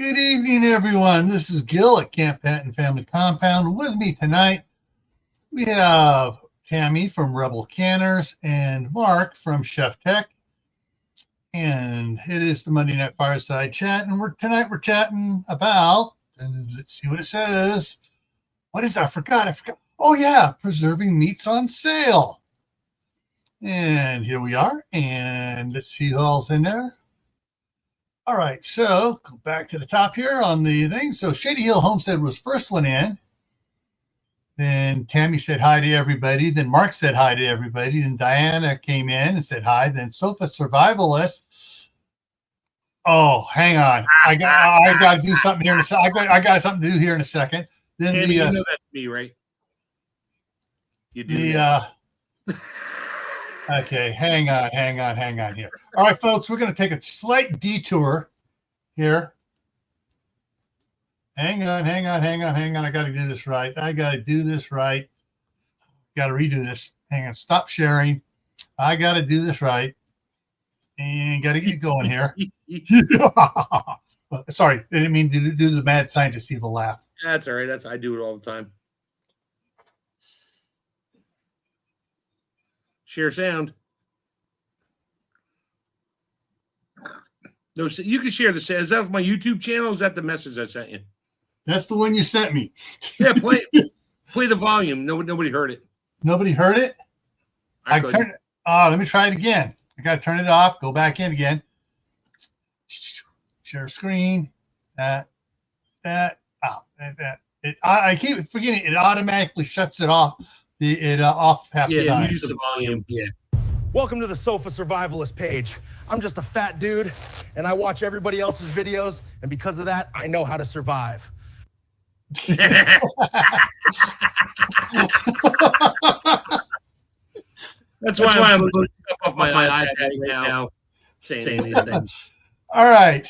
Good evening, everyone. This is Gil at Camp Patton Family Compound. With me tonight, we have Tammy from Rebel Canners and Mark from Chef Tech. And it is the Monday Night Fireside Chat. And tonight we're chatting about, and let's see what it says. What is that? I forgot. Oh, yeah, preserving meats on sale. And here we are. And let's see who else in there. All right, so go back to the top here on the thing. So Shady Hill Homestead was first one in. Then Tammy said hi to everybody. Then Mark said hi to everybody. Then Diana came in and said hi. Then Sofa Survivalist. Oh, hang on. I got to do something here in a second. I got something to do here in a second. Then Tammy, you know that's me, right? You do. Okay, hang on here. All right, folks, we're going to take a slight detour here. Hang on. I got to do this right. Got to redo this. Hang on, stop sharing. I got to do this right. And got to get going here. Sorry, I didn't mean to do the mad scientist evil laugh. That's all right. I do it all the time. Share sound. No, you can share the sound. Is that my YouTube channel? Or is that the message I sent you? That's the one you sent me. Yeah, play the volume. Nobody heard it. Nobody heard it? I turned it. Let me try it again. I got to turn it off. Go back in again. Share screen. I keep forgetting it automatically shuts it off. Off half the time. Yeah, use the volume. Yeah. Welcome to the Sofa Survivalist page. I'm just a fat dude, and I watch everybody else's videos, and because of that, I know how to survive. That's why I'm putting stuff off my iPad right now, saying these things. All right.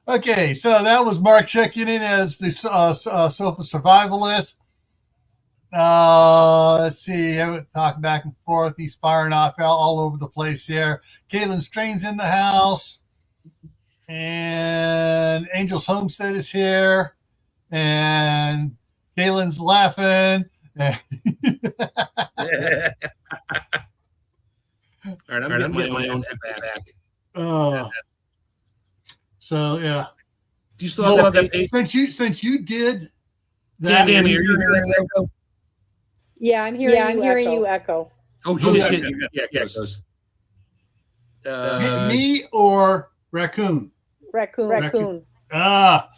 Okay, so that was Mark checking in as the Sofa Survivalist. Let's see. I would talk back and forth. He's firing off all over the place here. Caitlin Strain's in the house. And Angel's Homestead is here. And Caitlin's laughing. All right, I'm getting my own head back. So, yeah. Do you still have that page? Since you did that. Tammy, are you hearing Echo? Yeah, I'm hearing you echo. Oh, shit. Yeah, it goes. Me or Raccoon? Raccoon. Well,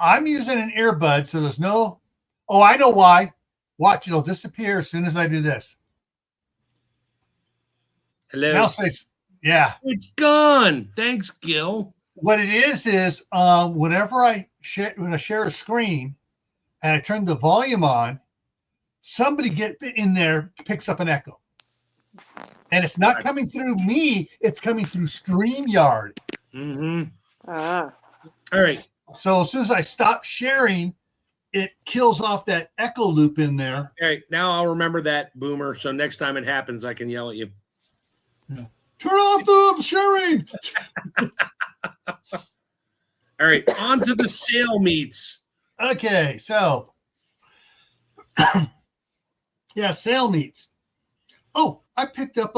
I'm using an earbud, so there's no. Oh, I know why. Watch, it'll disappear as soon as I do this. Hello. Now say, yeah. It's gone. Thanks, Gil. What it is whenever I share a screen and I turn the volume on, somebody get in there picks up an echo. And it's not coming through me, it's coming through StreamYard. Mm-hmm. All right. So as soon as I stop sharing, it kills off that echo loop in there. All right. Now I'll remember that, Boomer. So next time it happens, I can yell at you. Yeah. Turn off the sharing. All right. On to the sale meats. Okay. So, yeah, sale meats. Oh, I picked up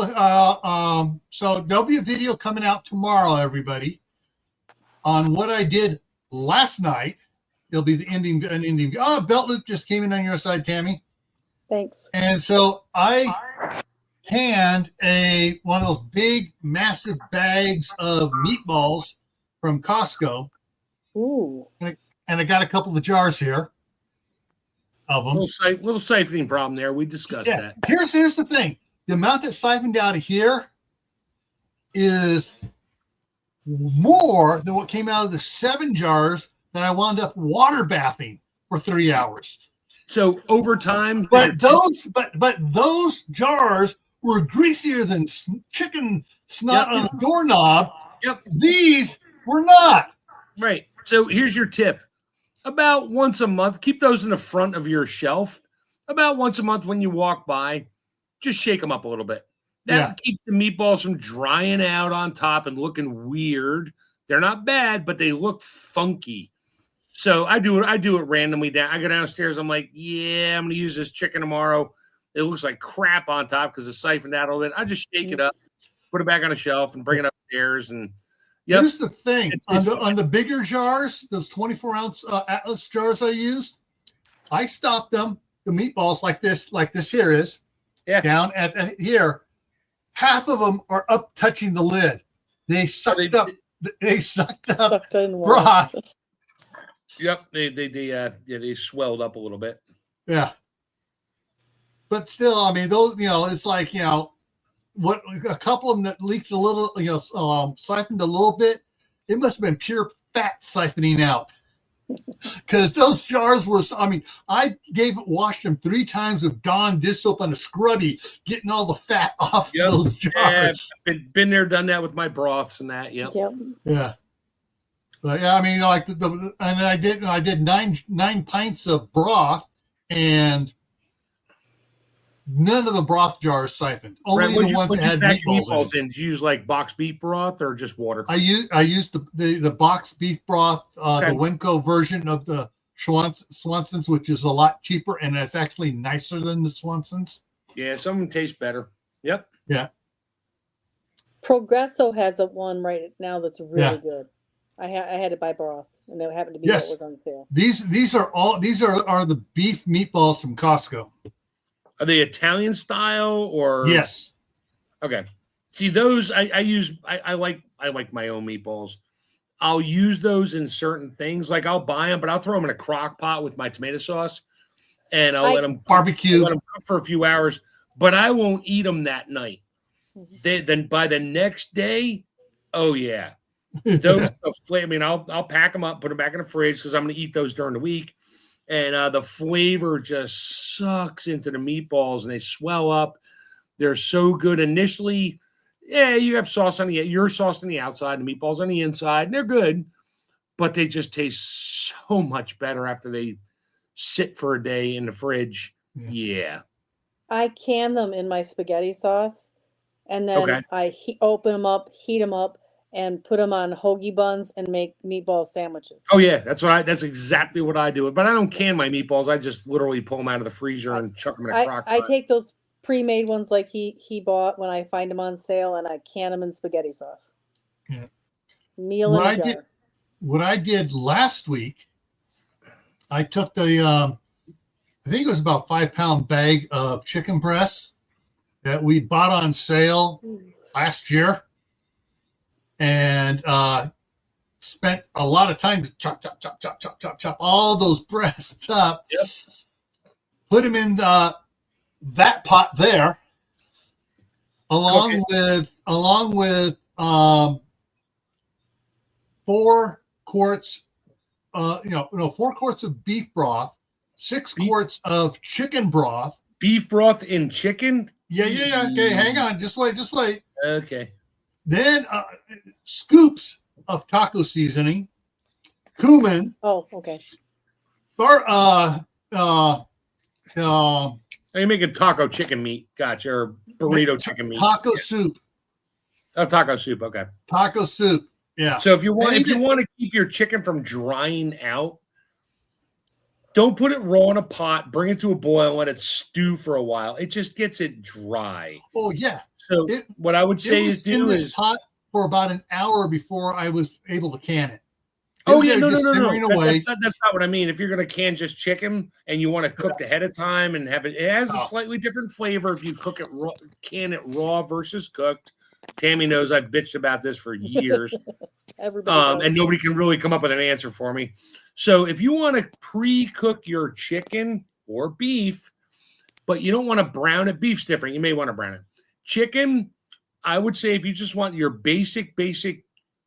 so there'll be a video coming out tomorrow, everybody, on what I did last night. It'll be an ending. Oh, Belt Loop just came in on your side, Tammy. Thanks. And so I canned one of those big, massive bags of meatballs from Costco. Ooh. And I got a couple of jars here of them. Little siphoning problem there. We discussed that. Here's the thing. The amount that's siphoned out of here is more than what came out of the 7 jars that I wound up water bathing for 3 hours. So over time, but those jars were greasier than chicken snot on a doorknob. Yep. These were not. Right. So here's your tip. About once a month, keep those in the front of your shelf. About once a month when you walk by, just shake them up a little bit. That keeps the meatballs from drying out on top and looking weird They're not bad, but they look funky. So I do it randomly. I go downstairs. I'm like, yeah, I'm gonna use this chicken tomorrow. It looks like crap on top because it's siphoned out a little bit. I just shake it up, put it back on a shelf, and bring it upstairs. And Here's the thing: It's on the bigger jars, those 24-ounce Atlas jars I used, I stopped them, the meatballs like this here is, down at here. Half of them are up touching the lid. They sucked up broth. Yep, they swelled up a little bit. Yeah, but still, I mean, those, it's like, what, a couple of them that leaked a little, siphoned a little bit. It must have been pure fat siphoning out, because those jars were. I mean, I washed them 3 times with Dawn dish soap and a scrubby, getting all the fat off those jars. Yeah, been there, done that with my broths and that. Yep. Yeah. But yeah, I mean, like and I did 9 pints of broth, and none of the broth jars siphoned. Only the ones that had meatballs in. Did you use like boxed beef broth or just water? I used the boxed beef broth, the Winco version of the Swanson's, which is a lot cheaper, and it's actually nicer than the Swanson's. Yeah, some of them taste better. Yep. Yeah. Progresso has one right now that's really good. I had to buy broth, and it happened to be what was on sale. These are the beef meatballs from Costco. Are they Italian style or? Yes. Okay. See, those I like my own meatballs. I'll use those in certain things. Like I'll buy them, but I'll throw them in a crock pot with my tomato sauce, and I'll let them barbecue. Let them cook for a few hours. But I won't eat them that night. Then by the next day, oh yeah. Those, I mean, I'll pack them up, put them back in the fridge because I'm going to eat those during the week, and the flavor just sucks into the meatballs, and they swell up. They're so good initially. Yeah, you have sauce on your sauce on the outside, and meatballs on the inside, and they're good, but they just taste so much better after they sit for a day in the fridge. Yeah. I can them in my spaghetti sauce, and then I open them up, heat them up, and put them on hoagie buns and make meatball sandwiches. Oh yeah, that's exactly what I do. But I don't can my meatballs. I just literally pull them out of the freezer and chuck them in a crock pot. I take those pre-made ones like he bought when I find them on sale, and I can them in spaghetti sauce. Yeah. Meal in a jar. What I did last week, I took the I think it was about 5-pound bag of chicken breasts that we bought on sale last year, and spent a lot of time to chop all those breasts up. Yep. Put them in that pot there, along with 4 quarts, 4 quarts of beef broth, 6 quarts of chicken broth. Beef broth in chicken? Yeah. Okay, hang on. Just wait. Okay. Then scoops of taco seasoning, cumin. Oh, okay. You making taco chicken meat? Gotcha. Or burrito chicken meat. Taco soup. Oh, taco soup. Okay. Taco soup. Yeah. So if you want to keep your chicken from drying out, don't put it raw in a pot. Bring it to a boil and let it stew for a while. It just gets it dry. Oh yeah. So what I would say is in this pot for about an hour before I was able to can it. No. That's not what I mean. If you're going to can just chicken and you want to cook ahead of time and have it has a slightly different flavor if you cook it raw, can it raw versus cooked. Tammy knows I've bitched about this for years. And nobody can really come up with an answer for me. So if you want to pre-cook your chicken or beef, but you don't want to brown it, beef's different. You may want to brown it. Chicken, I would say if you just want your basic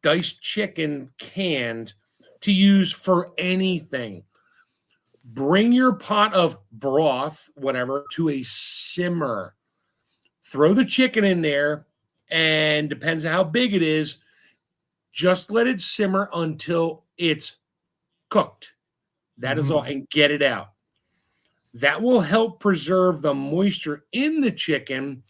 diced chicken canned to use for anything, bring your pot of broth, whatever, to a simmer. Throw the chicken in there, and depends on how big it is, just let it simmer until it's cooked. That is all, and get it out. That will help preserve the moisture in the chicken,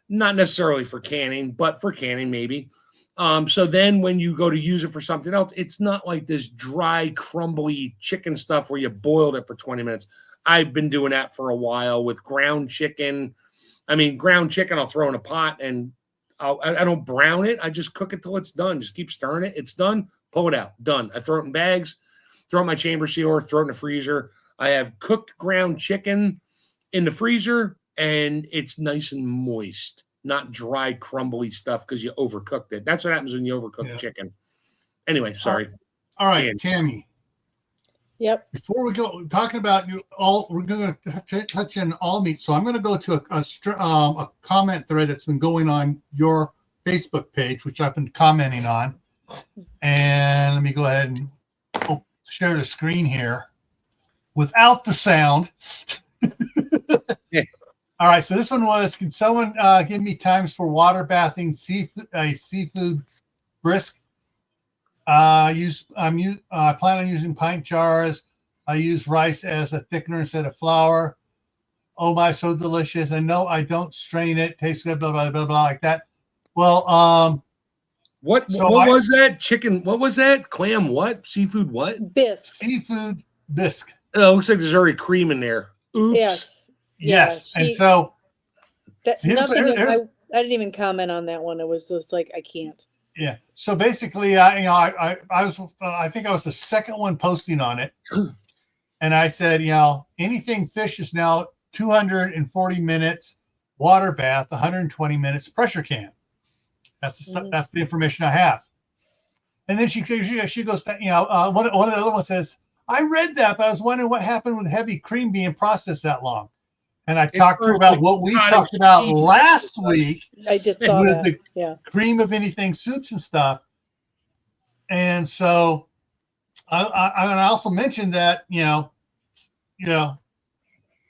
not necessarily for canning, but for canning maybe. So then when you go to use it for something else, it's not like this dry, crumbly chicken stuff where you boiled it for 20 minutes. I've been doing that for a while with ground chicken. I mean, ground chicken I'll throw in a pot, and I don't brown it. I just cook it till it's done. Just keep stirring it. It's done. Pull it out. Done. I throw it in bags, throw it in my chamber sealer, throw it in the freezer. I have cooked ground chicken in the freezer, and it's nice and moist, not dry, crumbly stuff because you overcooked it. That's what happens when you overcook chicken. Anyway, sorry. All right, Tammy. Yep. Before we go talking about we're going to touch on all meat. So I'm going to go to a comment thread that's been going on your Facebook page, which I've been commenting on. And let me go ahead and share the screen here without the sound. All right. So this one was: can someone give me times for water bathing seafood brisk? I plan on using pint jars. I use rice as a thickener instead of flour. Oh my, so delicious. And no, I don't strain it. Tastes good, blah, blah, blah, blah, like that. Well, what was that? Chicken, what was that? Clam what? Seafood what? Bisque. Seafood bisque. Oh, it looks like there's already cream in there. Oops. Yes. And so I didn't even comment on that one. It was just like, I can't. Yeah. So basically, I think I was the second one posting on it, and I said, anything fish is now 240 minutes, water bath 120 minutes, pressure can. That's the information I have. And then she goes, one of the other ones says, I read that, but I was wondering what happened with heavy cream being processed that long. And I talked to her about what we talked about last week. I just saw with that. the cream of anything soups and stuff. And so I also mentioned that,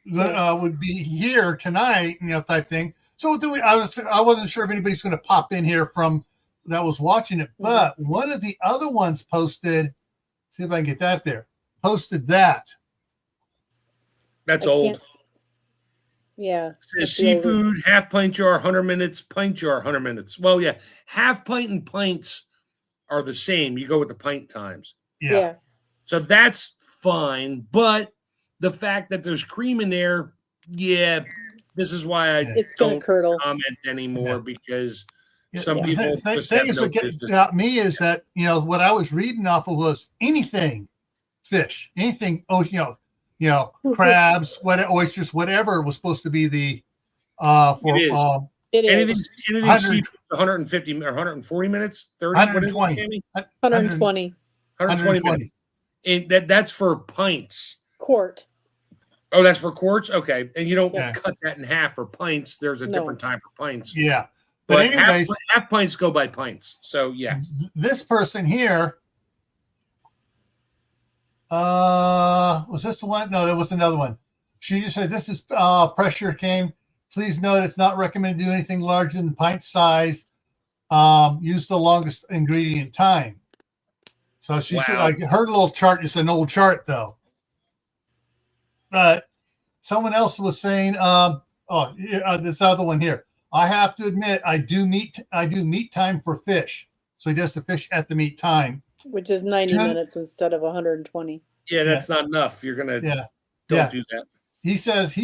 would be here tonight, type thing. So I wasn't sure if anybody's going to pop in here from that was watching it, but one of the other ones posted, see if I can get that there, posted that. That's old. Yeah. Seafood, half pint jar, 100 minutes, pint jar, 100 minutes. Well, yeah, half pint and pints are the same. You go with the pint times. Yeah. So that's fine. But the fact that there's cream in there, this is why I don't comment anymore because some people. The thing is, what got me is that, what I was reading off of was anything fish, anything, crabs, oysters, whatever was supposed to be the anything 150 or 140 minutes, 30, 120. 120 minutes. And that's for pints. Quart. Oh, that's for quarts? Okay. And you don't cut that in half for pints. There's a different time for pints. Yeah. But anyways, half pints go by pints. So yeah. This person here, was this the one? No, there was another one. She just said, this is pressure cane. Please note it's not recommended to do anything larger than pint size. Use the longest ingredient time. So she said, like, her little chart is an old chart though. But someone else was saying, this other one here. I have to admit, I do meat time for fish. So he does the fish at the meat time. Which is 90 minutes instead of 120. Yeah, that's not enough. You're going to don't do that. He says,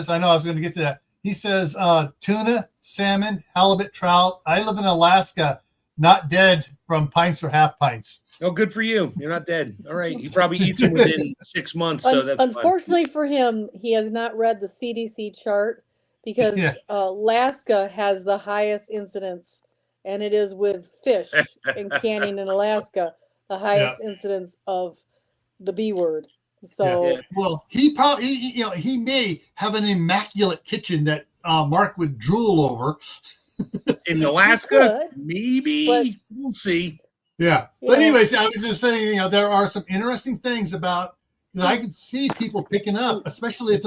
I know I was going to get to that. He says, tuna, salmon, halibut, trout. I live in Alaska, not dead from pints or half pints. Oh, good for you. You're not dead. All right. He probably eats them within 6 months. So that's unfortunately for him, he has not read the CDC chart because Alaska has the highest incidence, and it is with fish and canning in Alaska, the highest incidence of the B word. So well, he probably he may have an immaculate kitchen that Mark would drool over. In Alaska, maybe we'll see. Yeah. But anyways, I was just saying, there are some interesting things about that I could see people picking up, especially if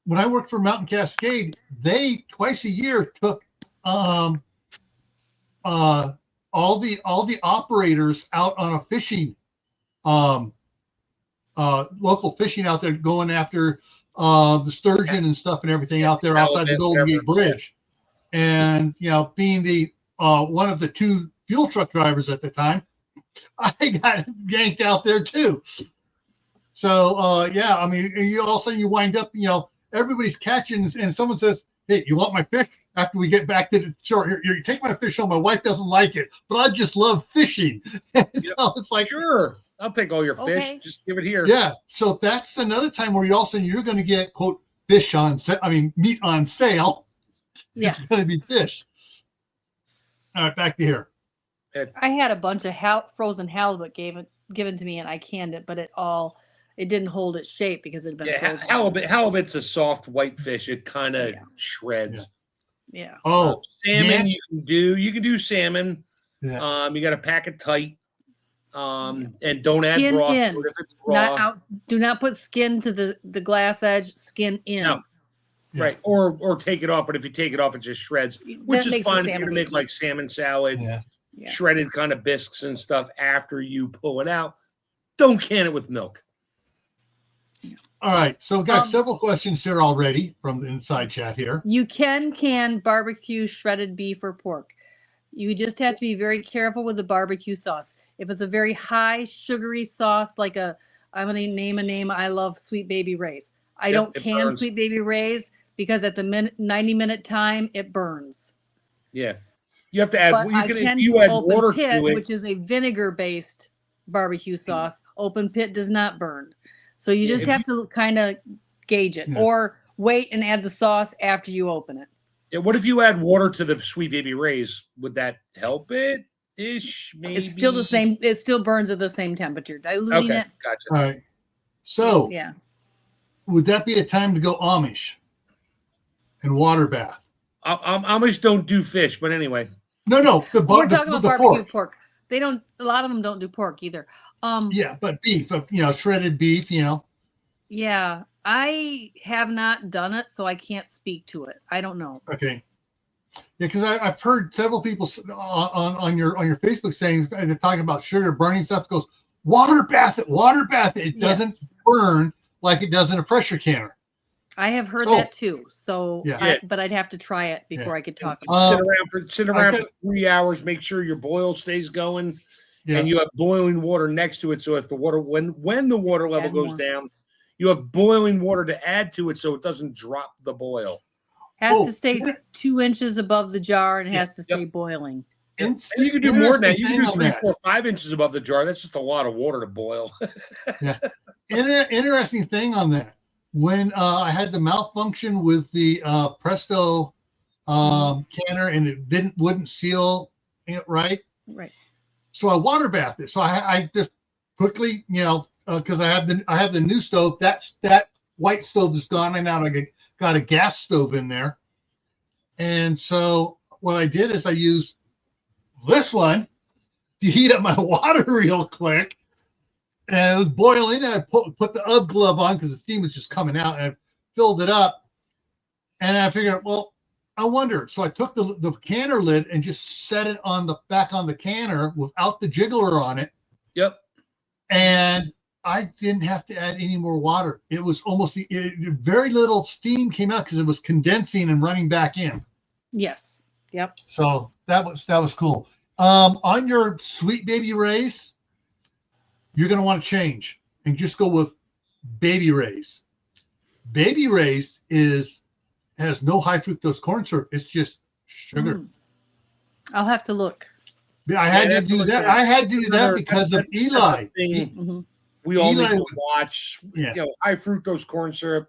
when I worked for Mountain Cascade, they twice a year took all the operators out on a fishing local fishing out there, going after the sturgeon and stuff and everything out there outside the Golden Gate Bridge. And being the one of the two fuel truck drivers at the time, I got yanked out there too. So yeah, I mean, you all of a sudden you wind up, everybody's catching, and someone says, "Hey, you want my fish?" After we get back to the shore, here, you take my fish home. My wife doesn't like it, but I just love fishing. So it's like, sure, I'll take all your fish. Just give it here. Yeah. So that's another time where you're going to get, quote, fish on sale. I mean, meat on sale. Yeah. It's going to be fish. All right, back to here. I had a bunch of frozen halibut given to me, and I canned it, but it didn't hold its shape because it had been frozen. Halibut's a soft white fish. It kind of shreds. Yeah. Oh, salmon you can do salmon. Yeah. You got to pack it tight. And don't add broth to it if it's raw. Do not put skin to the glass edge. Skin in. No. Right. Or take it off. But if you take it off, it just shreds, which is fine if you're gonna make like salmon salad, shredded kind of bisques and stuff after you pull it out. Don't can it with milk. All right, so we've got several questions here already from the inside chat here. You can barbecue shredded beef or pork. You just have to be very careful with the barbecue sauce. If it's a very high sugary sauce, like I'm going to name a name, I love Sweet Baby Ray's. I don't can Sweet Baby Ray's because at the 90-minute time, it burns. Yeah. You have to add, you add water to it. Which is a vinegar-based barbecue sauce. Open pit does not burn. So you just have to kind of gauge it or wait and add the sauce after you open it. Yeah. What if you add water to the Sweet Baby Ray's? Would that help it? Maybe. It's still the same. It still burns at the same temperature. Diluting it. Gotcha. All right. So would that be a time to go Amish and water bath? Amish don't do fish, but anyway. No. We're talking about barbecue pork. They don't. A lot of them don't do pork either. But beef, shredded beef, Yeah, I have not done it, so I can't speak to it. I don't know. Okay. Yeah, because I've heard several people on your Facebook saying they're talking about sugar burning stuff. Goes water bath it. It doesn't burn like it does in a pressure canner. I have heard that too. So, but I'd have to try it before I could talk about it. Sit around for 3 hours. Make sure your boil stays going. Yeah. And you have boiling water next to it, so if the water when the water level goes down, you have boiling water to add to it, so it doesn't drop the boil. Has to stay 2 inches above the jar and has to stay boiling. And you can do more than that. You can do 3, 4, 5 inches above the jar. That's just a lot of water to boil. Yeah. Interesting thing on that. When I had the malfunction with the Presto canner and it wouldn't seal it right. Right. So I water bathed it. So I just quickly, because I have the new stove. That white stove is gone, and now I got a gas stove in there. And so what I did is I used this one to heat up my water real quick, and it was boiling. And I put the UGG glove on because the steam was just coming out, and I filled it up. And I figured, well, I wonder. So I took the canner lid and just set it back on the canner without the jiggler on it. Yep. And I didn't have to add any more water. It was almost very little steam came out because it was condensing and running back in. Yes. Yep. So that was cool. On your Sweet Baby Ray's, you're going to want to change and just go with Baby Ray's. Baby Ray's has no high fructose corn syrup. It's just sugar. I'll have to look. I had to do that. I had to do that because of Eli. We all need to watch. High fructose corn syrup.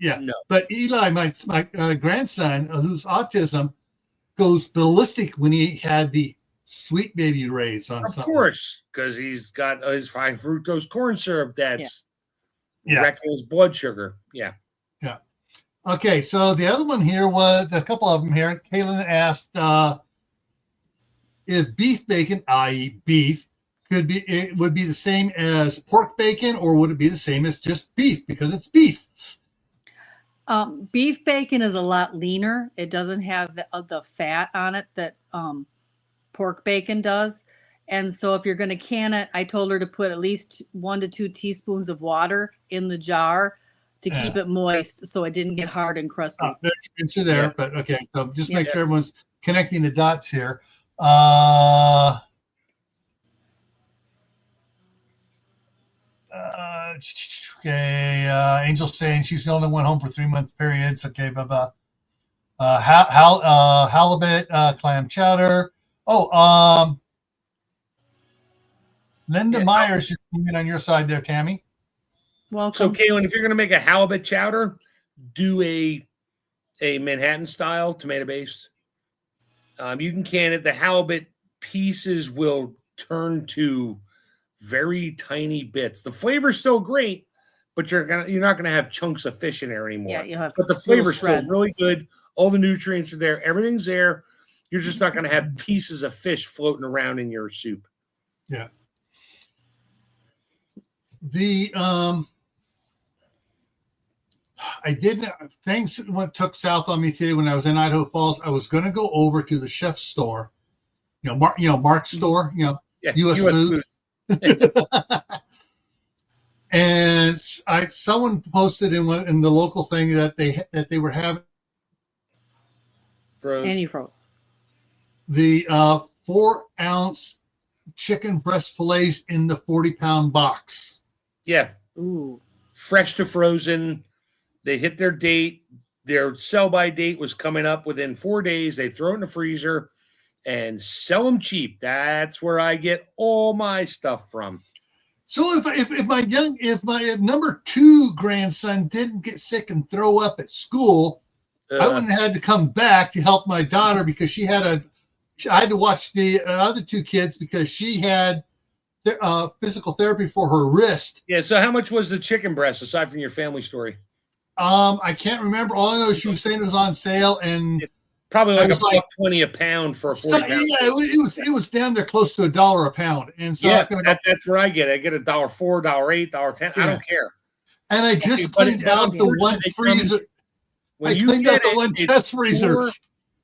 Yeah. No. But Eli, my grandson, who's autism, goes ballistic when he had the Sweet Baby Ray's on something. Of course, because he's got his high fructose corn syrup that's wrecking his blood sugar. Yeah. Yeah. Okay, so the other one here was a couple of them here. Kaylin asked if beef bacon, i.e. beef, would be the same as pork bacon, or would it be the same as just beef because it's beef? Beef bacon is a lot leaner. It doesn't have the fat on it that pork bacon does. And so if you're going to can it, I told her to put at least 1 to 2 teaspoons of water in the jar to keep it moist so it didn't get hard and crusty. There's there, but okay. So just make sure everyone's connecting the dots here. Okay, Angel saying she's the only one home for 3-month periods. Okay, blah blah. Halibut, clam chowder. Oh, Linda Myers just came in on your side there, Tammy. Welcome. So, Kaylin, if you're going to make a halibut chowder, do a Manhattan style tomato based. You can can it. The halibut pieces will turn to very tiny bits. The flavor's still great, but you're not gonna have chunks of fish in there anymore. Yeah, you have. But the flavor's still really good. All the nutrients are there. Everything's there. You're just not gonna have pieces of fish floating around in your soup. Yeah. The I didn't. Things took south on me today when I was in Idaho Falls. I was going to go over to the chef's store, Mark's store, U.S. Foods. And someone posted in the local thing that they were having and you froze the 4-ounce chicken breast fillets in the 40-pound box. Yeah. Ooh. Fresh to frozen. They hit their date. Their sell-by date was coming up within 4 days. They throw it in the freezer and sell them cheap. That's where I get all my stuff from. So if my number 2 grandson didn't get sick and throw up at school, I wouldn't have had to come back to help my daughter because I had to watch the other 2 kids because she had physical therapy for her wrist. Yeah. So how much was the chicken breast aside from your family story? I can't remember. All I know is she was saying it was on sale, and probably like $1.20 a pound for a 40-pound. Yeah, it was down there close to $1 a pound, and so that's where I get it. I get $1.04, $1.08, $1.10. I don't care. And I just cleaned out the one freezer. I cleaned out the one chest freezer.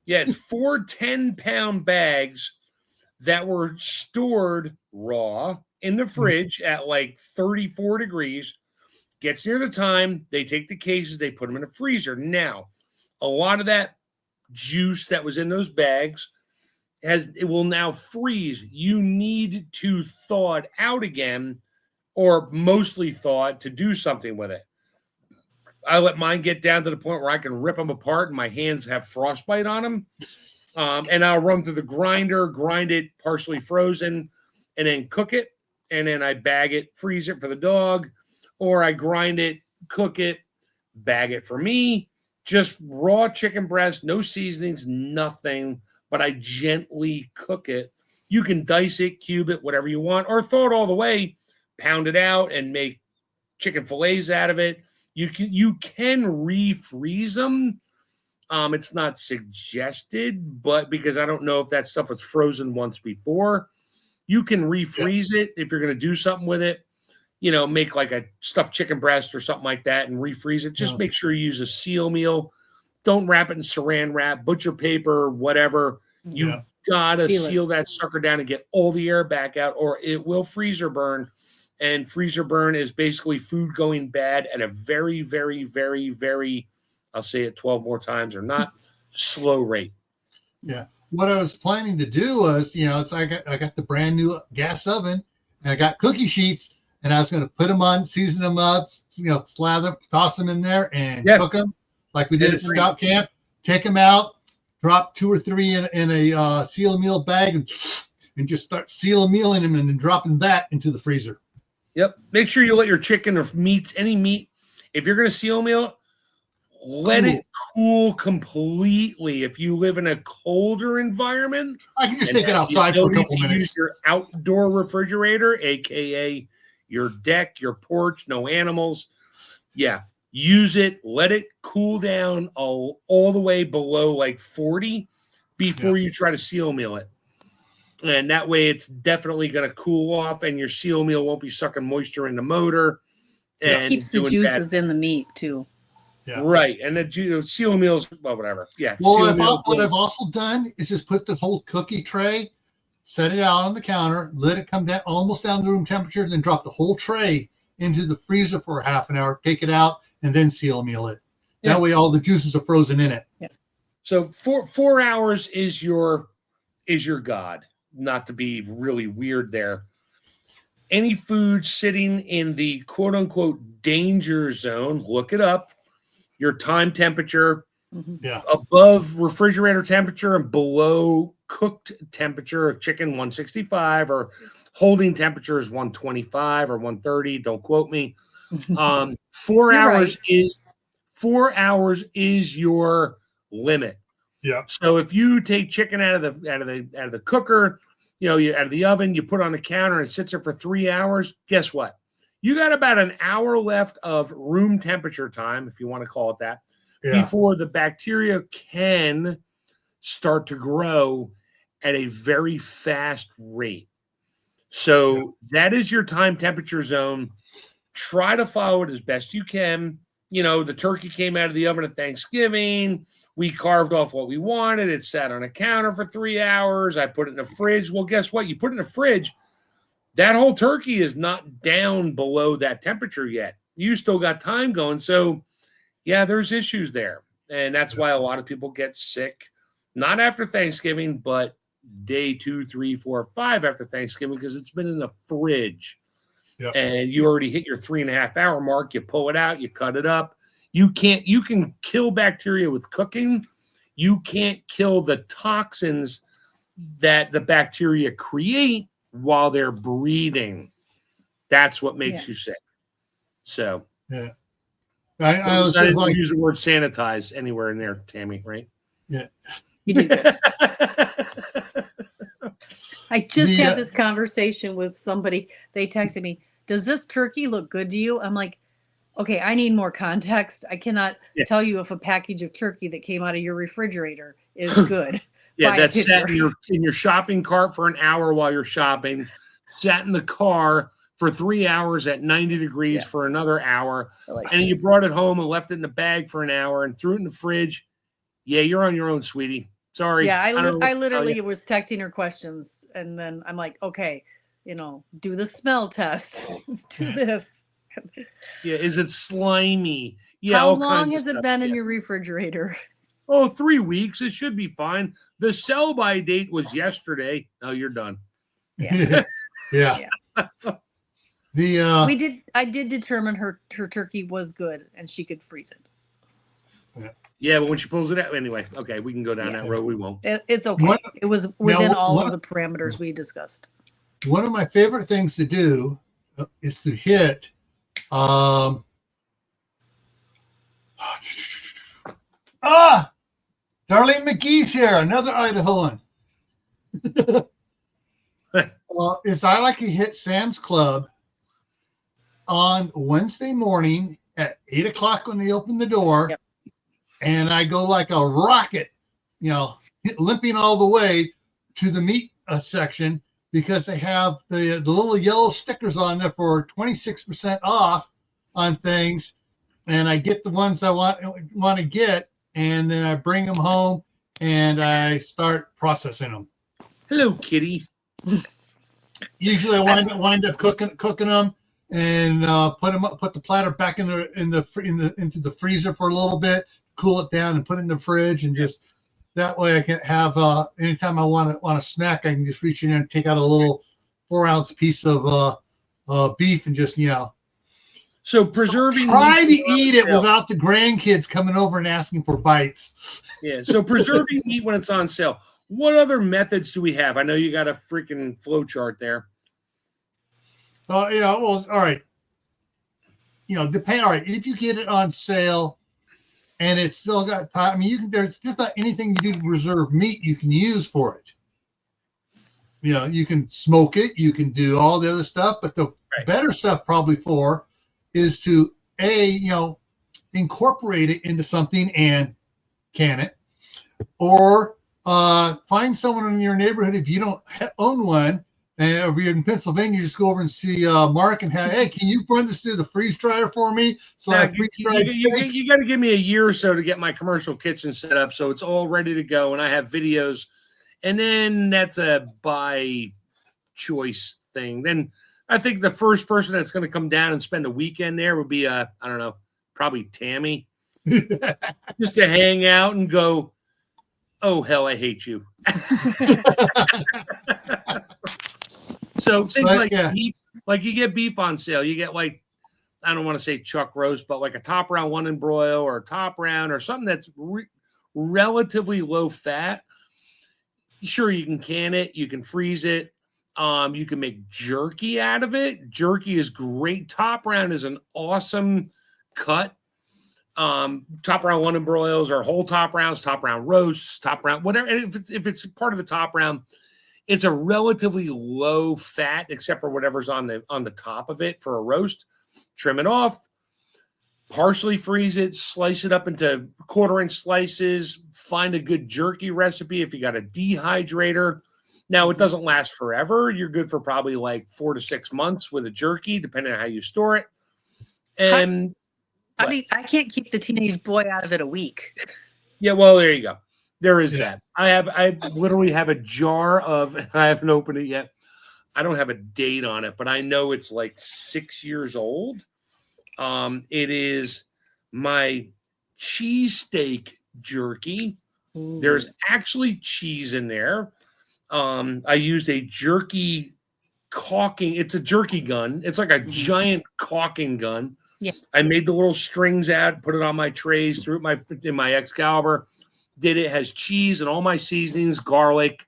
It's 4 10-pound bags that were stored raw in the fridge at like 34 degrees. Gets near the time, they take the cases, they put them in a freezer. Now, a lot of that juice that was in those bags it will now freeze. You need to thaw it out again, or mostly thaw it to do something with it. I let mine get down to the point where I can rip them apart and my hands have frostbite on them. And I'll run through the grinder, grind it partially frozen, and then cook it. And then I bag it, freeze it for the dog. Or I grind it, cook it, bag it for me. Just raw chicken breast, no seasonings, nothing. But I gently cook it. You can dice it, cube it, whatever you want, or thaw it all the way, pound it out, and make chicken fillets out of it. You can refreeze them. It's not suggested, but because I don't know if that stuff was frozen once before, you can refreeze it if you're going to do something with it. Make like a stuffed chicken breast or something like that and refreeze it. Just make sure you use a seal meal. Don't wrap it in saran wrap, butcher paper, whatever. You gotta seal that sucker down and get all the air back out, or it will freezer burn. And freezer burn is basically food going bad at a very, very, very, very, I'll say it 12 more times or not, slow rate. Yeah. What I was planning to do was, I got the brand new gas oven and I got cookie sheets. And I was going to put them on, season them up, slather, toss them in there, and cook them like we did at Scout Camp. Take them out, drop 2 or 3 in a seal meal bag, and just start seal mealing them and then dropping that into the freezer. Yep. Make sure you let your chicken or any meat, if you're going to seal meal, let it cool completely. If you live in a colder environment, I can just take it outside for a couple minutes. Use your outdoor refrigerator, aka your deck, your porch, no animals. Yeah. Use it. Let it cool down all the way below like 40 before you try to seal meal it. And that way it's definitely going to cool off and your seal meal won't be sucking moisture in the motor. And it keeps the juices in the meat too. Yeah. Right. And the seal meals, well, whatever. Yeah. Well, what I've also done is just put the whole cookie tray, set it out on the counter, let it come down almost down to room temperature, then drop the whole tray into the freezer for a half an hour, take it out, and then seal meal it. That way all the juices are frozen in it. Yeah. So 4 hours is your is your God. Not to be really weird there. Any food sitting in the quote unquote danger zone, look it up. Your time temperature, above refrigerator temperature and below cooked temperature of chicken 165, or holding temperature is 125 or 130. Don't quote me. 4 hours is 4 hours is your limit. Yeah. So if you take chicken out of the cooker, you out of the oven, you put it on the counter and it sits there for 3 hours, guess what? You got about an hour left of room temperature time, if you want to call it that, before the bacteria can start to grow at a very fast rate. So that is your time temperature zone. Try to follow it as best you can. The turkey came out of the oven at Thanksgiving. We carved off what we wanted. It sat on a counter for 3 hours. I put it in the fridge. Well, guess what? You put it in the fridge, that whole turkey is not down below that temperature yet. You still got time going. So, yeah, there's issues there. And that's why a lot of people get sick, not after Thanksgiving, but day 2, 3, 4, 5 after Thanksgiving, because it's been in the fridge. Yep. And you already hit your 3.5 hour mark. You pull it out, you cut it up. You can kill bacteria with cooking. You can't kill the toxins that the bacteria create while they're breeding. That's what makes you sick. So I was like, use the word sanitize anywhere in there, Tammy, right? Yeah. You did good. I just had this conversation with somebody. They texted me, "Does this turkey look good to you?" I'm like, okay, I need more context. I cannot tell you if a package of turkey that came out of your refrigerator is good. That sat in your shopping cart for an hour while you're shopping, sat in the car for 3 hours at 90 degrees for another hour, and then you brought it home and left it in the bag for an hour and threw it in the fridge. Yeah, you're on your own, sweetie. Sorry. Yeah, I literally was texting her questions, and then I'm like, okay, do the smell test. Do this. Yeah, is it slimy? Yeah. How long has it been in your refrigerator? Oh, 3 weeks. It should be fine. The sell-by date was yesterday. Oh, you're done. Yeah. Yeah. I did determine her turkey was good and she could freeze it. Yeah, but when she pulls it out, anyway. Okay, we can go down that road. We won't. It's okay. It was within all of the parameters we discussed. One of my favorite things to do is to hit. Darlene McGee's here, another Idahoan. Is I like to hit Sam's Club on Wednesday morning at 8 o'clock when they open the door, and I go like a rocket, limping all the way to the meat section, because they have the little yellow stickers on there for 26% off on things, and I get the ones I want to get, and then I bring them home and I start processing them. Hello, kitty. Usually, I wind up cooking them and put the platter back into the freezer for a little bit, cool it down, and put it in the fridge, and just that way I can have anytime I want a snack, I can just reach in there and take out a little 4-ounce piece of beef and just So preserving. Try to eat it without the grandkids coming over and asking for bites. Yeah. So preserving meat when it's on sale. What other methods do we have? I know you got a freaking flow chart there. Yeah. Well, all right. Depend. All right. If you get it on sale, and it's still got time, there's just about anything you do to preserve meat you can use for it. You can smoke it, you can do all the other stuff, but the better stuff probably is to incorporate it into something and can it, or find someone in your neighborhood if you don't own one. And if you're in Pennsylvania, you just go over and see Mark and hey, can you run this through the freeze dryer for me? So now, I freeze-dried steaks. You got to give me a year or so to get my commercial kitchen set up, so it's all ready to go, and I have videos. And then that's a by choice thing. Then I think the first person that's going to come down and spend a weekend there would be I don't know, probably Tammy, just to hang out and go, Oh, hell, I hate you. So things beef, like you get beef on sale. You get like, I don't want to say chuck roast, but like a top round one and broil or a top round or something that's relatively low fat. Sure, you can can it. You can freeze it. You can make jerky out of it. Jerky is great. Top round is an awesome cut. Top round one and broils or whole top rounds, top round roasts, top round, whatever. And if it's part of the top round, it's a relatively low fat, except for whatever's on the top of it for a roast. Trim it off, partially freeze it, slice it up into 1/4-inch slices. Find a good jerky recipe if you got a dehydrator. Now, it doesn't last forever. You're good for probably like 4 to 6 months with a jerky, depending on how you store it. And I can't keep the teenage boy out of it a week. Yeah, well, there you go. There is that. I literally have a jar of, I haven't opened it yet. I don't have a date on it, but I know it's like 6 years old. It is my cheesesteak jerky. Ooh. There's actually cheese in there. I used a jerky caulking. It's a jerky gun. It's like a giant caulking gun. Yeah. I made the little strings out, put it on my trays, threw it in my Excalibur. Did it, has cheese and all my seasonings, garlic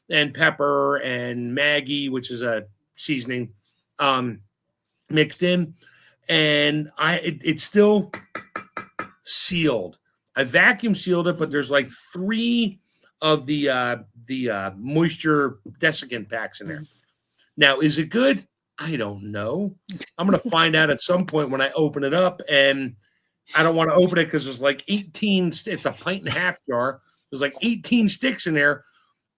and pepper and Maggi, which is a seasoning, mixed in. And it's still sealed. I vacuum sealed it, but there's like 3 of the moisture desiccant packs in there. Now, is it good? I don't know. I'm going to find out at some point when I open it up, and I don't want to open it because there's like 18. It's a 1.5 jar. There's like 18 sticks in there.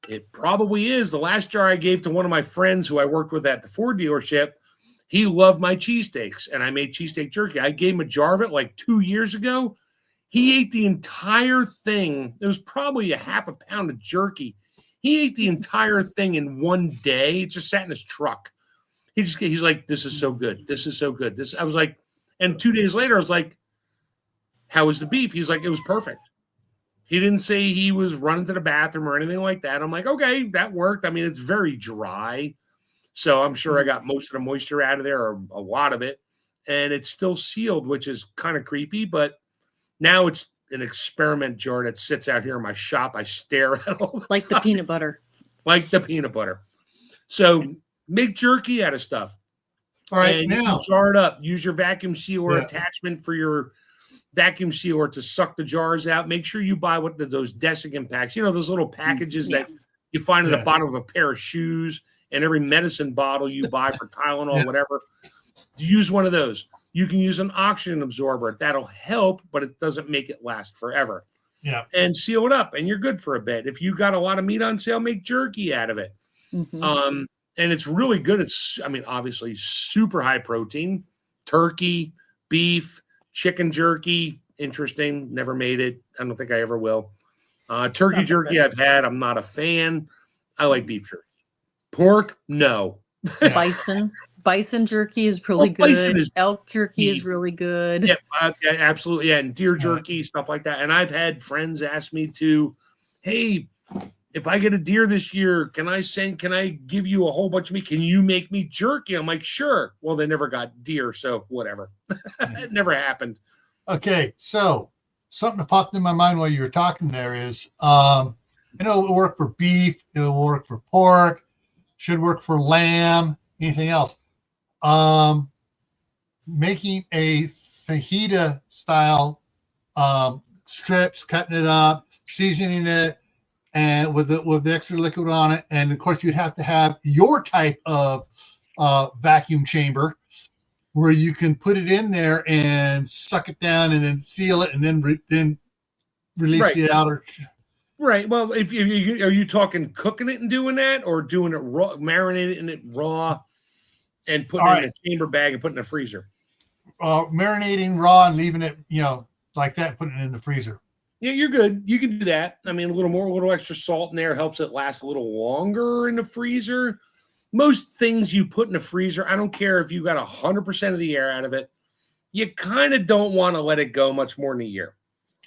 It probably is. The last jar I gave to one of my friends who I worked with at the Ford dealership, he loved my cheesesteaks, and I made cheesesteak jerky. I gave him a jar of it like 2 years ago. He ate the entire thing. It was probably a half a pound of jerky. He ate the entire thing in one day. It just sat in his truck. He's like, this is so good. This is so good. I was like, and 2 days later, I was like, how was the beef? He's like, it was perfect. He didn't say he was running to the bathroom or anything like that. I'm like, okay, that worked. I mean, it's very dry. So I'm sure I got most of the moisture out of there, or a lot of it. And it's still sealed, which is kind of creepy. But now it's an experiment jar that sits out here in my shop. I stare at all the like time. the peanut butter. Like the peanut butter. So make jerky out of stuff. All right, and now you can jar it up. Use your vacuum sealer attachment for your vacuum sealer to suck the jars out. Make sure you buy those desiccant packs. You know, those little packages that you find at the bottom of a pair of shoes, and every medicine bottle you buy for Tylenol, whatever. Use one of those. You can use an oxygen absorber. That'll help, but it doesn't make it last forever. Yeah. And seal it up, and you're good for a bit. If you got a lot of meat on sale, make jerky out of it. Mm-hmm. And it's really good. It's, I mean, obviously super high protein. Turkey, beef, chicken jerky. Interesting. Never made it. I don't think I ever will. Turkey jerky I've had. I'm not a fan. I like beef jerky. Pork, no. Bison jerky is really good. Elk jerky is really good. Yeah, absolutely. Yeah, and deer jerky, stuff like that. And I've had friends ask me to, hey, if I get a deer this year, can I give you a whole bunch of meat? Can you make me jerky? I'm like, sure. Well, they never got deer, so whatever. It never happened. Okay, so something that popped in my mind while you were talking there is, it'll work for beef, it'll work for pork, should work for lamb, anything else. Making a fajita style strips, cutting it up, seasoning it, and with the extra liquid on it, and of course you'd have to have your type of vacuum chamber where you can put it in there and suck it down and then seal it and then release the outer. Right. Well, if are you talking cooking it and doing that, or doing it raw, marinating it raw, and putting it in a chamber bag and putting it in the freezer? Marinating raw and leaving it, like that, putting it in the freezer. Yeah, you're good. You can do that. I mean, a little extra salt in there helps it last a little longer in the freezer. Most things you put in the freezer, I don't care if you got 100% of the air out of it, you kind of don't want to let it go much more than a year.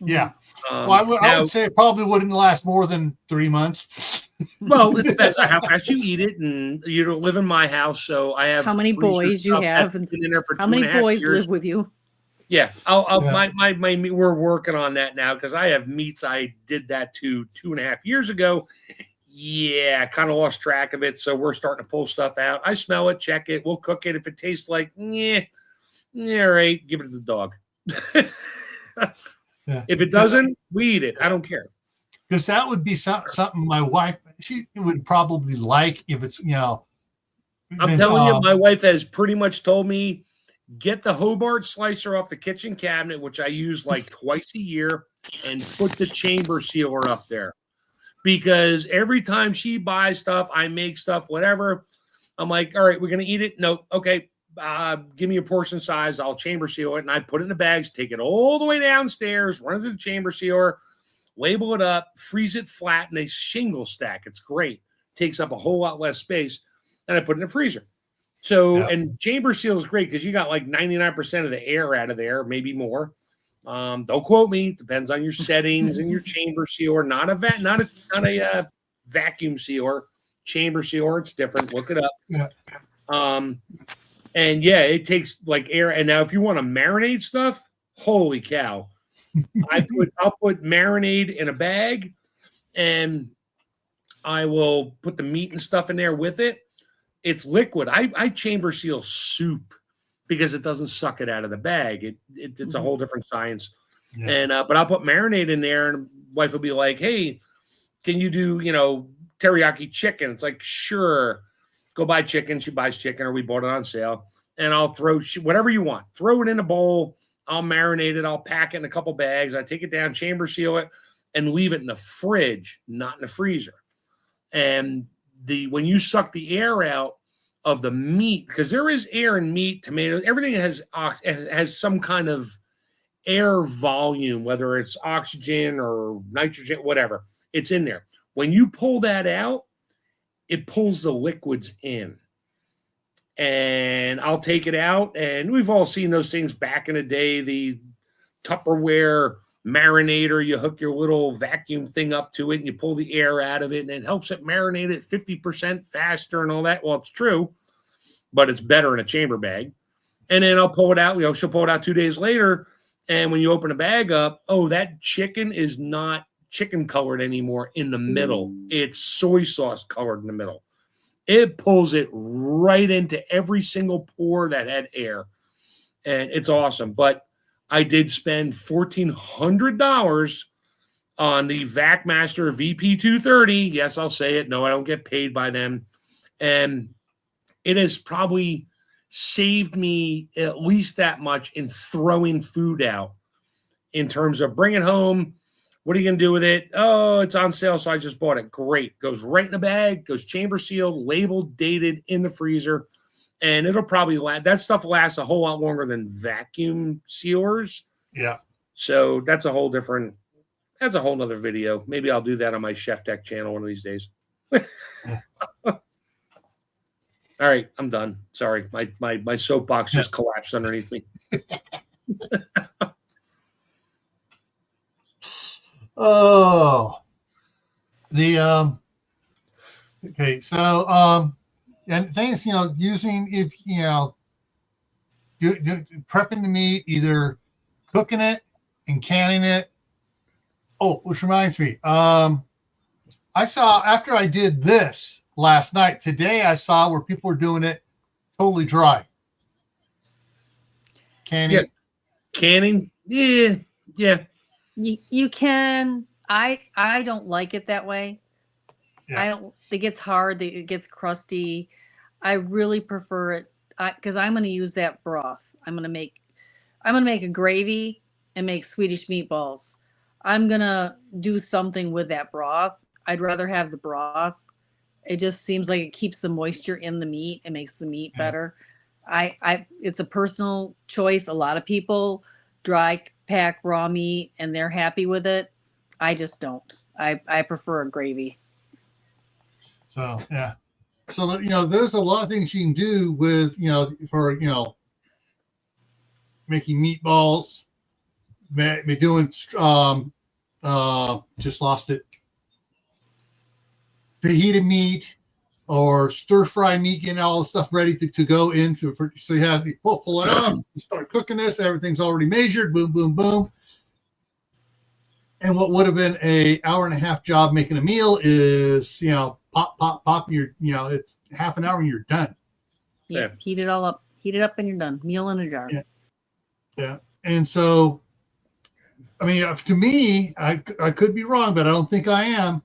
Yeah. Well, I would say it probably wouldn't last more than 3 months. Well, it depends on how fast you eat it, and you don't live in my house, so I have how many boys you have, been in there for how many boys live with you. Yeah, we're working on that now because I have meats I did that to 2.5 years ago. Yeah, kind of lost track of it, so we're starting to pull stuff out. I smell it, check it, we'll cook it. If it tastes like, all right, give it to the dog. If it doesn't, we eat it. I don't care. Because that would be something my wife, she would probably like if it's, I'm telling you, my wife has pretty much told me, get the Hobart slicer off the kitchen cabinet, which I use like twice a year, and put the chamber sealer up there. Because every time she buys stuff, I make stuff, whatever, I'm like, all right, we're going to eat it. Nope. Okay. Give me a portion size. I'll chamber seal it. And I put it in the bags, take it all the way downstairs, run it through the chamber sealer, label it up, freeze it flat in a shingle stack. It's great. Takes up a whole lot less space. And I put it in the freezer. So, and chamber seal is great because you got like 99% of the air out of there, maybe more. Don't quote me. Depends on your settings and your chamber sealer. Not a vacuum sealer. Chamber sealer. It's different. Look it up. Yeah. And yeah, it takes like air. And now if you want to marinate stuff, holy cow. I'll put marinade in a bag and I will put the meat and stuff in there with it. It's liquid. I chamber seal soup because it doesn't suck it out of the bag. It's a whole different science. Yeah. And but I'll put marinade in there and wife will be like, hey, can you do, teriyaki chicken? It's like, sure. Go buy chicken. She buys chicken, or we bought it on sale. And I'll throw whatever you want. Throw it in a bowl. I'll marinate it. I'll pack it in a couple bags. I take it down, chamber seal it, and leave it in the fridge, not in the freezer. And when you suck the air out of the meat, because there is air in meat, tomatoes, everything has some kind of air volume, whether it's oxygen or nitrogen, whatever, it's in there. When you pull that out, it pulls the liquids in. And I'll take it out, and we've all seen those things back in the day, the Tupperware marinator. You hook your little vacuum thing up to it, and you pull the air out of it, and it helps it marinate it 50% faster and all that. Well, it's true, but it's better in a chamber bag. And then I'll pull it out. She'll pull it out 2 days later, and when you open the bag up, that chicken is not chicken colored anymore in the middle. It's soy sauce colored in the middle. It pulls it right into every single pore that had air. And it's awesome. But I did spend $1,400 on the VacMaster VP230. Yes, I'll say it. No, I don't get paid by them. And it has probably saved me at least that much in throwing food out in terms of bring it home. What are you going to do with it? Oh, it's on sale, so I just bought it. Great. Goes right in the bag, goes chamber sealed, labeled, dated, in the freezer. And it'll probably that stuff lasts a whole lot longer than vacuum sealers. Yeah. So that's a whole nother video. Maybe I'll do that on my Chef Tech channel one of these days. All right, I'm done. Sorry. My soapbox just collapsed underneath me. Okay, so and things, using, if prepping the meat, either cooking it and canning it. Oh, which reminds me, I saw, after I did this last night, today I saw where people are doing it totally dry. Canning. Yeah. You can. I don't like it that way. Yeah. It gets hard. It gets crusty. I really prefer it because I'm going to use that broth. I'm going to make a gravy and make Swedish meatballs. I'm going to do something with that broth. I'd rather have the broth. It just seems like it keeps the moisture in the meat. It makes the meat better. It's a personal choice. A lot of people dry pack raw meat and they're happy with it. I just don't. I prefer a gravy. So, yeah. So, there's a lot of things you can do with, for, making meatballs, be doing just lost it. Fajita meat or stir fry meat, getting all the stuff ready to go in. So you pull it up, you start cooking this. Everything's already measured. Boom, boom, boom. And what would have been an hour and a half job making a meal is, pop, pop, pop. It's half an hour and you're done. Yeah. Heat it all up. Heat it up and you're done. Meal in a jar. Yeah. And so, I mean, to me, I could be wrong, but I don't think I am.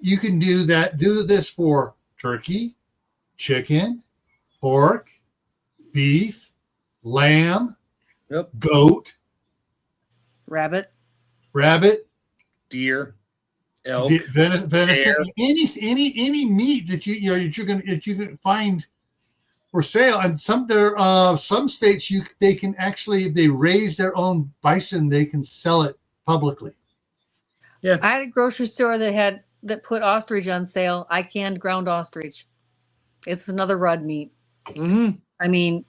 You can do this for turkey, chicken, pork, beef, lamb, goat, rabbit, deer, elk, venison, any meat that you can find for sale. And some states they can actually, if they raise their own bison, they can sell it publicly. Yeah, I had a grocery store that put ostrich on sale. I canned ground ostrich. It's another red meat. Mm-hmm. I mean,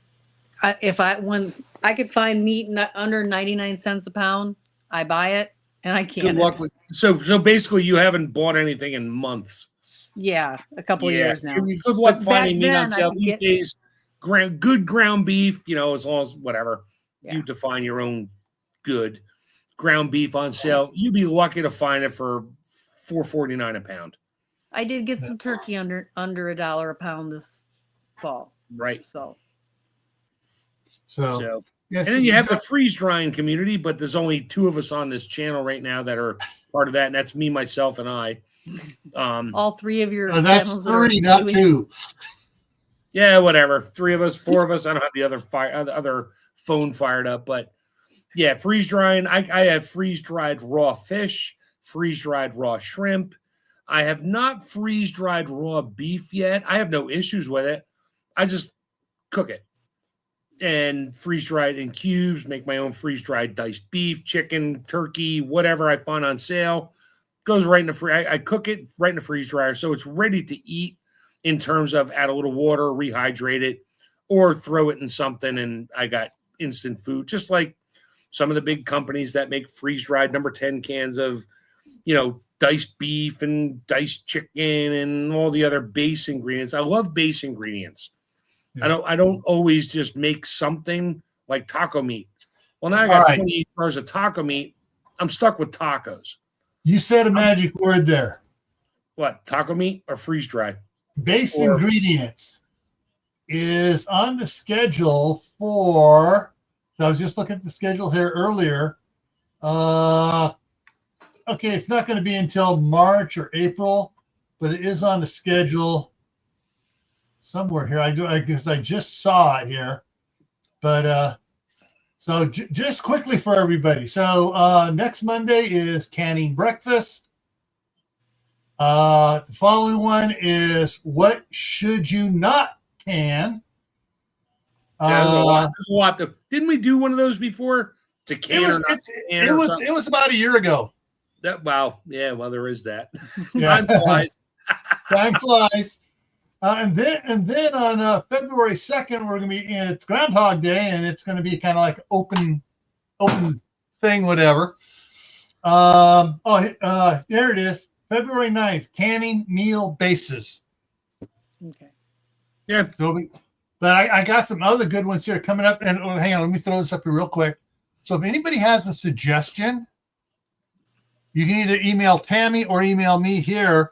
when I could find meat under 99 cents a pound, I buy it and I can. Good luck with. So basically, you haven't bought anything in months. Yeah, a couple of years now. Good luck finding meat on sale these days. Good ground beef, as long as whatever you define your own good ground beef on sale. You'd be lucky to find it for $4.49 a pound. I did get some turkey under $1 a pound this fall. Right. So yes, and then you have the freeze drying community, but there's only 2 of us on this channel right now that are part of that, and that's me, myself, and I. All 3 of your that's 3, not 2. Yeah, whatever. 3 of us, 4 of us. I don't have the other phone fired up, but yeah, freeze drying. I have freeze dried raw fish, freeze dried raw shrimp. I have not freeze dried raw beef yet. I have no issues with it. I just cook it and freeze dry it in cubes, make my own freeze dried diced beef, chicken, turkey, whatever I find on sale. Goes right in the I cook it right in the freeze dryer, so it's ready to eat in terms of add a little water, rehydrate it, or throw it in something, and I got instant food. Just like some of the big companies that make freeze dried number 10 cans of, diced beef and diced chicken and all the other base ingredients. I love base ingredients. Yeah. I don't always just make something like taco meat. Well, now I got 28 bars of taco meat. I'm stuck with tacos. You said a magic word there. What, taco meat or freeze dry? Base ingredients is on the schedule for. So I was just looking at the schedule here earlier. Okay, it's not going to be until March or April, but it is on the schedule somewhere here. I guess I just saw it here, but so just quickly for everybody. So next Monday is canning breakfast. The following one is what should you not can? There's a lot. Didn't we do one of those before? To can it was about a year ago. Well, there is that. Time flies. Time flies. And then on February 2nd, we're going to be it's Groundhog Day, and it's going to be kind of like open thing, whatever. There it is. February 9th, canning meal bases. Okay. Yeah. But I got some other good ones here coming up. And hang on, let me throw this up here real quick. So if anybody has a suggestion, you can either email Tammy or email me here,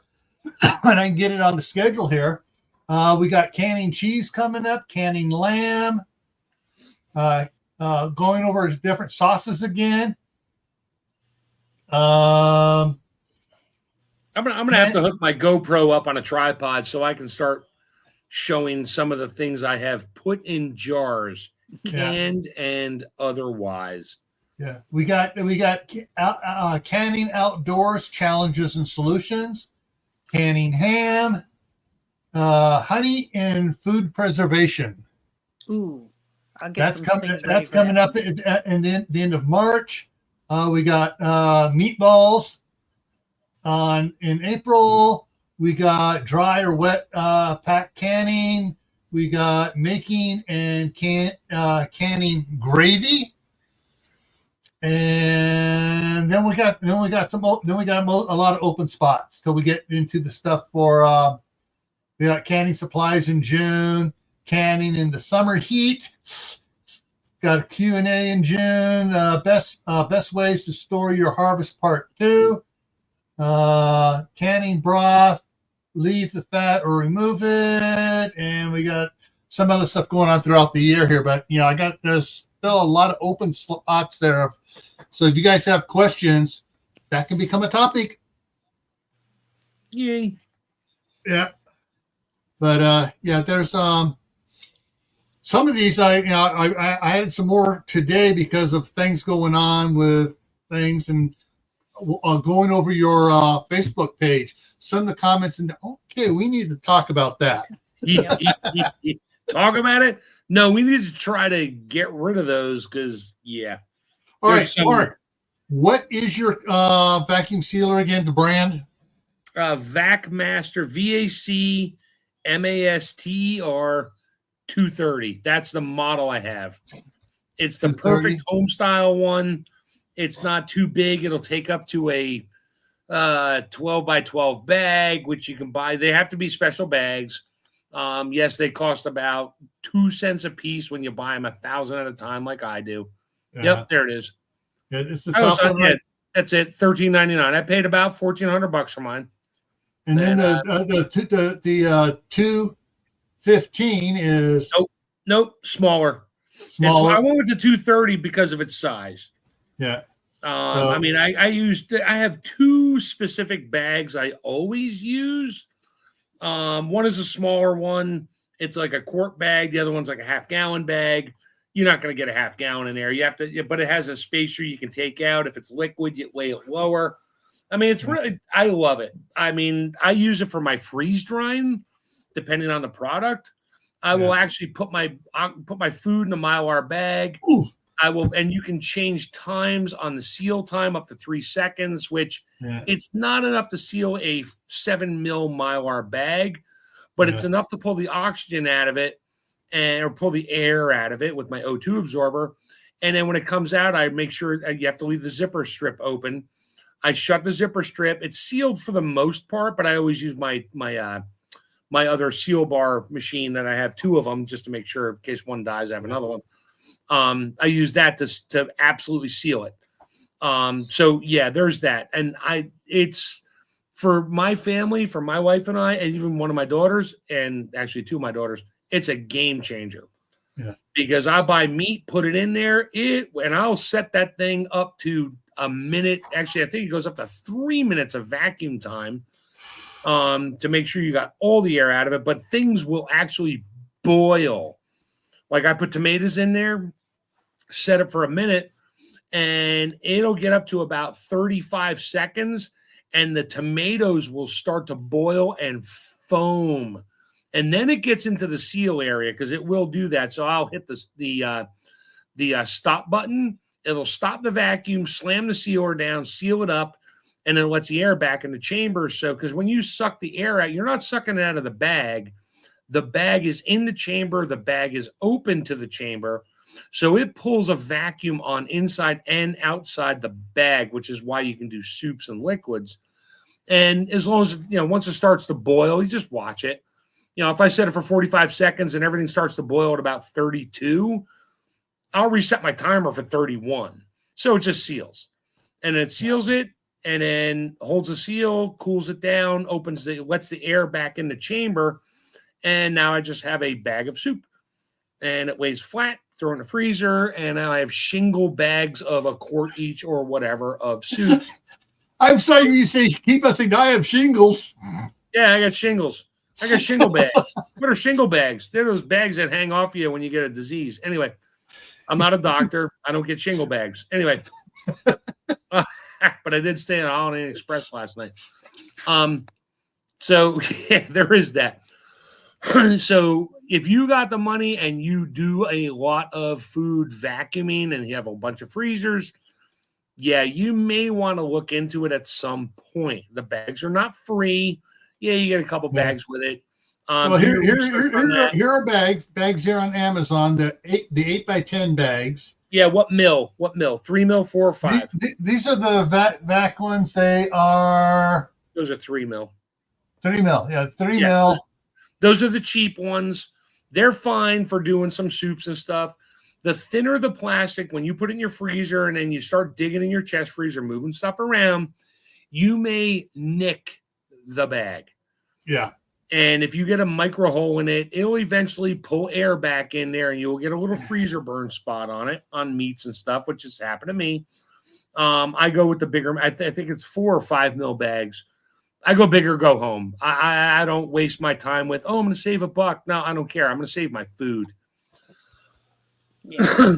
and I can get it on the schedule here. We got canning cheese coming up, canning lamb, going over different sauces again. I'm gonna have to hook my GoPro up on a tripod so I can start showing some of the things I have put in jars, canned and otherwise. Yeah, we got canning outdoors challenges and solutions, canning ham, honey and food preservation. Ooh, that's coming up in the end of March. We got meatballs in April. We got dry or wet pack canning. We got making and canning gravy. And then we got a lot of open spots till we get into the stuff for we got canning supplies in June, canning in the summer heat. Got a Q&A in June. Best ways to store your harvest part 2. Canning broth, leave the fat or remove it, and we got some other stuff going on throughout the year here. But there's still a lot of open spots there. So if you guys have questions, that can become a topic. Yay! Yeah, but there's some of these I added some more today because of things going on with things and going over your Facebook page. Some of the comments and okay, we need to talk about that. Talk about it? No, we need to try to get rid of those because All right, Mark, what is your vacuum sealer again, the brand? VacMaster, VACMASTER 230. That's the model I have. It's the perfect home style one. It's not too big. It'll take up to a 12 by 12 bag, which you can buy. They have to be special bags. Yes, they cost about 2 cents a piece when you buy them 1,000 at a time, like I do. Yep, there it is. It's the top one, right? That's it. $13.99. I paid about $1,400 for mine. And then the 215 is nope, smaller. I went with the 230 because of its size. Yeah. I mean, I have 2 specific bags I always use. One is a smaller one. It's like a quart bag. The other one's like a half-gallon bag. You're not going to get a half-gallon in there. You have to, but it has a spacer you can take out. If it's liquid, you weigh it lower. I mean, it's really, I love it. I mean, I use it for my freeze drying, depending on the product. I will actually put my food in a Mylar bag. Ooh. I will, and you can change times on the seal time up to 3 seconds, which it's not enough to seal a 7 mil Mylar bag, but it's enough to pull the oxygen out of it or pull the air out of it with my O2 absorber. And then when it comes out, I make sure you have to leave the zipper strip open. I shut the zipper strip. It's sealed for the most part, but I always use my other seal bar machine that I have 2 of them just to make sure in case one dies, I have another one. I use that to absolutely seal it. So yeah, there's that. And it's for my family, for my wife and I, and even one of my daughters, and actually 2 of my daughters, it's a game changer. Yeah. Because I buy meat, put it in there, and I'll set that thing up to a minute. Actually, I think it goes up to 3 minutes of vacuum time to make sure you got all the air out of it, but things will actually boil. Like I put tomatoes in there, set it for a minute, and it'll get up to about 35 seconds, and the tomatoes will start to boil and foam. And then it gets into the seal area because it will do that. So I'll hit the stop button. It'll stop the vacuum, slam the sealer down, seal it up, and then it lets the air back in the chamber. So because when you suck the air out, you're not sucking it out of the bag. The bag is in the chamber. The bag is open to the chamber. So it pulls a vacuum on inside and outside the bag, which is why you can do soups and liquids. And as long as, once it starts to boil, you just watch it. If I set it for 45 seconds and everything starts to boil at about 32, I'll reset my timer for 31. So it just seals. And it seals it and then holds the seal, cools it down, lets the air back in the chamber. And now I just have a bag of soup. And it lays flat, throw in the freezer, and now I have shingle bags of a quart each or whatever of soup. I'm sorry you say keep us saying I have shingles. Yeah, I got shingles. I got shingle bags. What are shingle bags? They're those bags that hang off you when you get a disease. Anyway, I'm not a doctor. I don't get shingle bags. Anyway, but I did stay at Holiday Inn Express last night. So yeah, there is that. So if you got the money and you do a lot of food vacuuming and you have a bunch of freezers, yeah, you may want to look into it at some point. The bags are not free. Yeah, you get a couple bags with it. Well, here are bags here on Amazon. The 8x10 bags. Yeah, what mil? 3 mil, 4 or 5? These are the vac ones. They are. Those are 3 mil. 3 mil, yeah, 3 mil. Those are the cheap ones. They're fine for doing some soups and stuff. The thinner the plastic, when you put it in your freezer and then you start digging in your chest freezer, moving stuff around, you may nick the bag. Yeah. And if you get a micro hole in it, it'll eventually pull air back in there and you'll get a little freezer burn spot on it, on meats and stuff, which has happened to me. I go with the bigger, I think it's 4 or 5 mil bags. I go bigger, go home. I don't waste my time with, I'm going to save $1. No, I don't care. I'm going to save my food. Yeah.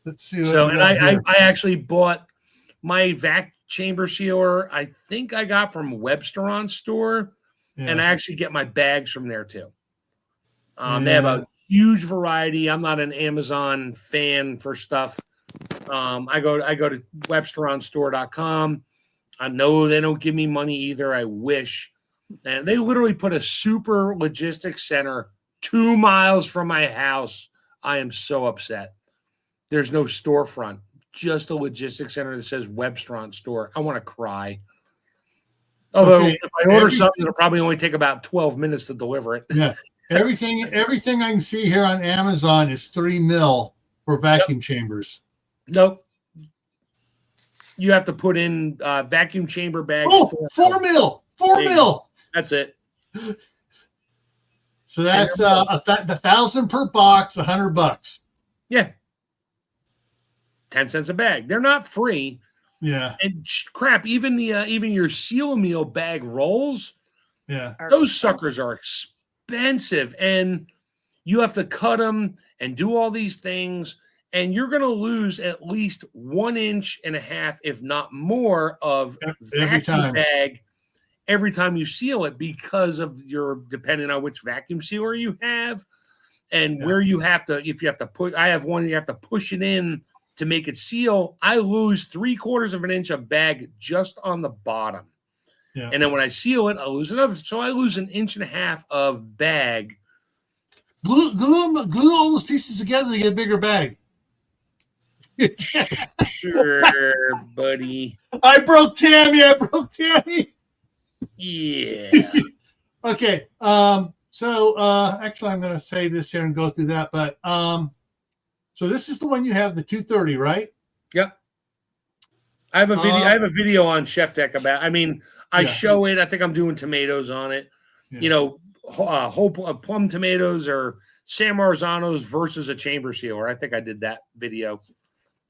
Let's see. So, and I actually bought my vac chamber sealer. I think I got from Webster store, and I actually get my bags from there too. They have a huge variety. I'm not an Amazon fan for stuff. I go to websteronstore.com. I know they don't give me money either. I wish. And they literally put a super logistics center 2 miles from my house. I am so upset. There's no storefront, just a logistics center that says Webster Store. I want to cry. Although if I order something, it'll probably only take about 12 minutes to deliver it. Yeah. Everything I can see here on Amazon is 3 mil for vacuum chambers. Nope. You have to put in vacuum chamber bags. Oh, 4 mil. 4 mil. That's it. So that's the 1,000 per box, $100. Yeah. 10 cents a bag. They're not free. Yeah. And crap, even your Seal Meal bag rolls. Yeah. Those suckers are expensive, and you have to cut them and do all these things. And you're going to lose at least 1.5 inches, if not more, of vacuum bag every time you seal it because of depending on which vacuum sealer you have and where you have to, if you have to put, I have one, you have to push it in to make it seal. I lose 3/4 inch of bag just on the bottom. Yeah. And then when I seal it, I lose another. So I lose 1.5 inches of bag. Glue all those pieces together to get a bigger bag. Sure, buddy. I broke Tammy. Yeah. Okay. So actually, I'm going to say this here and go through that. But so this is the one you have, the 230, right? Yep. I have a video. I have a video on Chef Tech about. I mean, I show it. I think I'm doing tomatoes on it. Yeah. You know, whole plum tomatoes or San Marzanos versus a chamber sealer. I think I did that video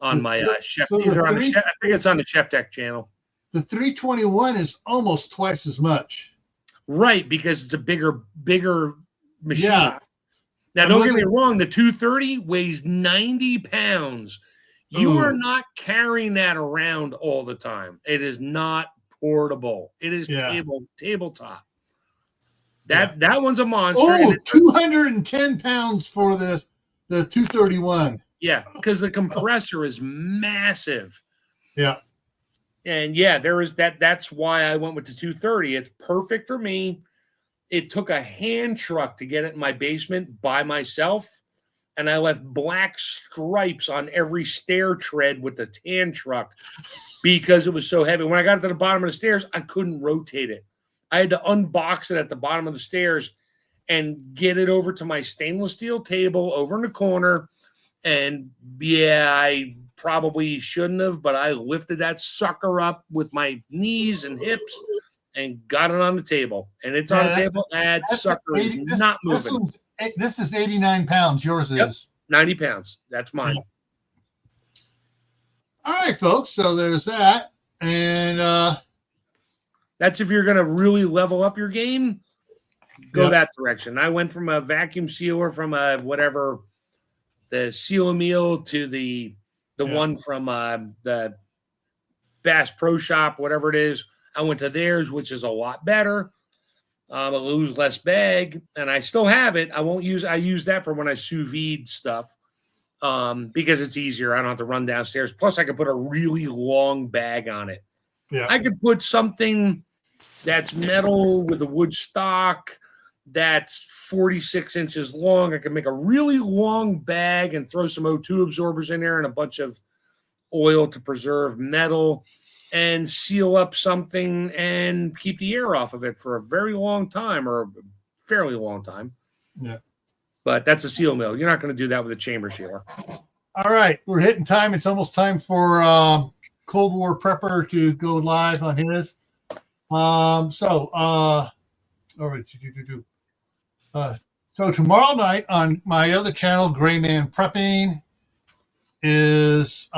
on my Chef. So I think it's on the Chef Tech channel. The 321 is almost twice as much. Right, because it's a bigger machine. Yeah. Now, don't get me wrong. The 230 weighs 90 pounds. You are not carrying that around all the time. It is not portable. It is tabletop. That one's a monster. Oh, 210 pounds for the 231. Yeah, because the compressor is massive. Yeah. And there is that. That's why I went with the 230. It's perfect for me. It took a hand truck to get it in my basement by myself. And I left black stripes on every stair tread with the hand truck because it was so heavy. When I got to the bottom of the stairs, I couldn't rotate it. I had to unbox it at the bottom of the stairs and get it over to my stainless steel table over in the corner. And I probably shouldn't have, but I lifted that sucker up with my knees and hips and got it on the table. And it's on the table. That sucker is not moving. This is 89 pounds. Yours is 90 pounds. That's mine. All right, folks. So there's that. And that's if you're going to really level up your game, go that direction. I went from a vacuum sealer from the Seal Meal to the one from the Bass Pro Shop, whatever it is. I went to theirs, which is a lot better. I lose less bag, and I still have it. I use that for when I sous vide stuff because it's easier. I don't have to run downstairs. Plus, I could put a really long bag on it. Yeah. I could put something that's metal with a wood stock that's 46 inches long. I can make a really long bag and throw some O2 absorbers in there and a bunch of oil to preserve metal and seal up something and keep the air off of it for a very long time, or a fairly long time. Yeah. But that's a seal mill. You're not going to do that with a chamber sealer. All right, we're hitting time. It's almost time for Cold War Prepper to go live on his. All right. So tomorrow night on my other channel, Gray Man Prepping, is